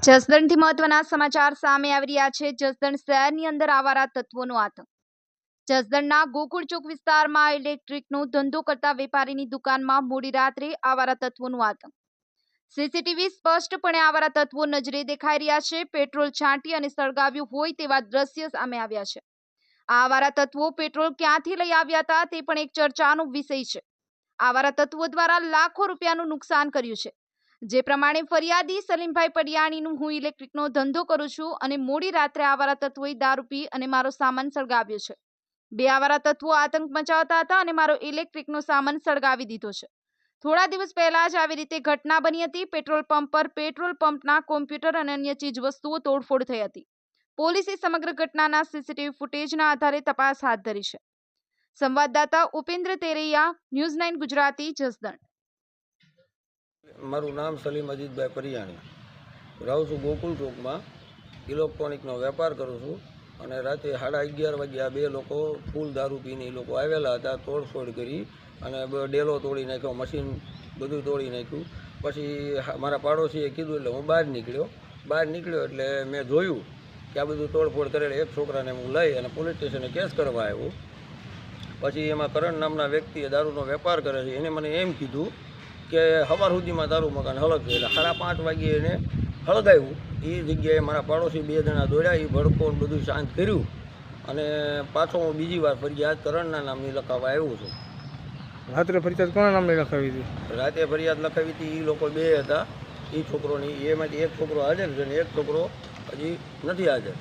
જસદણથી મહત્વના સમાચાર સામે આવી રહ્યા છે। જસદણ શહેરની અંદર આવારા તત્વોનો આતંક। જસદણના ગોકુળ ચોક વિસ્તારમાં ઇલેક્ટ્રિકનો ધંધો કરતા વેપારીની દુકાનમાં મોડી રાત્રે આવારા તત્વોનો આતંક। સીસીટીવી સ્પષ્ટપણે આવારા તત્વો નજરે દેખાઈ રહ્યા છે। પેટ્રોલ છાંટી અને સળગાવ્યું હોય તેવા દ્રશ્ય સામે આવ્યા છે। આ આવારા તત્વો પેટ્રોલ ક્યાંથી લઈ આવ્યા હતા તે પણ એક ચર્ચાનો વિષય છે। આવારા તત્વો દ્વારા લાખો રૂપિયાનું નુકસાન કર્યું છે। જે પ્રમાણે ફરિયાદી સલીમભાઈ પડિયાણીનું હું ઇલેક્ટ્રિકનો ધંધો કરું છું અને મોડી રાત્રે આવારા તત્વોએ દારૂ પી અને મારો સામાન સળગાવ્યો છે। બે આવારા તત્વો આતંક મચાવતા હતા અને મારો ઇલેક્ટ્રિકનો સામાન સળગાવી દીધો છે। થોડા દિવસ પહેલા જ આવી રીતે ઘટના બની હતી। પેટ્રોલ પંપ પર પેટ્રોલ પંપના કોમ્પ્યુટર અને અન્ય ચીજ વસ્તુઓ તોડફોડ થઈ હતી। પોલીસે સમગ્ર ઘટનાના સીસીટીવી ફૂટેજના આધારે તપાસ હાથ ધરી છે। સંવાદદાતા ઉપેન્દ્ર તેરૈયા, ન્યૂઝ 9 ગુજરાતી, જસદણ। મારું નામ સલીમ અજીતભાઈ પરિયાણી, રહું છું ગોકુલ ચોકમાં, ઇલેક્ટ્રોનિકનો વેપાર કરું છું। અને રાતે 11:30 વાગ્યા બે લોકો ફૂલ દારૂ પીને એ લોકો આવેલા હતા, તોડફોડ કરી અને ડેલો તોડી નાખ્યો, મશીન બધું તોડી નાખ્યું। પછી મારા પાડોશીએ કીધું એટલે હું બહાર નીકળ્યો એટલે મેં જોયું કે આ બધું તોડફોડ કરેલા એક છોકરાને હું લઈ અને પોલીસ સ્ટેશને કેસ કરવા આવ્યો। પછી એમાં કરણ નામના વ્યક્તિએ દારૂનો વેપાર કરે છે, એને મને એમ કીધું કે સવાર સુધીમાં તારું મકાન હળગશે। એટલે 5:30 વાગ્યે એને હળગાવ્યું। એ જગ્યાએ મારા પાડોશી 2 જણા દોડ્યા, એ ભડકો બધું શાંત કર્યું અને પાછો હું બીજી વાર ફરિયાદ કરણના નામની લખાવવા આવ્યો છું। રાત્રે ફરિયાદ કોના નામની લખાવી હતી? રાતે ફરિયાદ લખાવી હતી એ લોકો 2 હતા। એ છોકરોની, એમાંથી એક છોકરો હાજર છે અને એક છોકરો હજી નથી હાજર।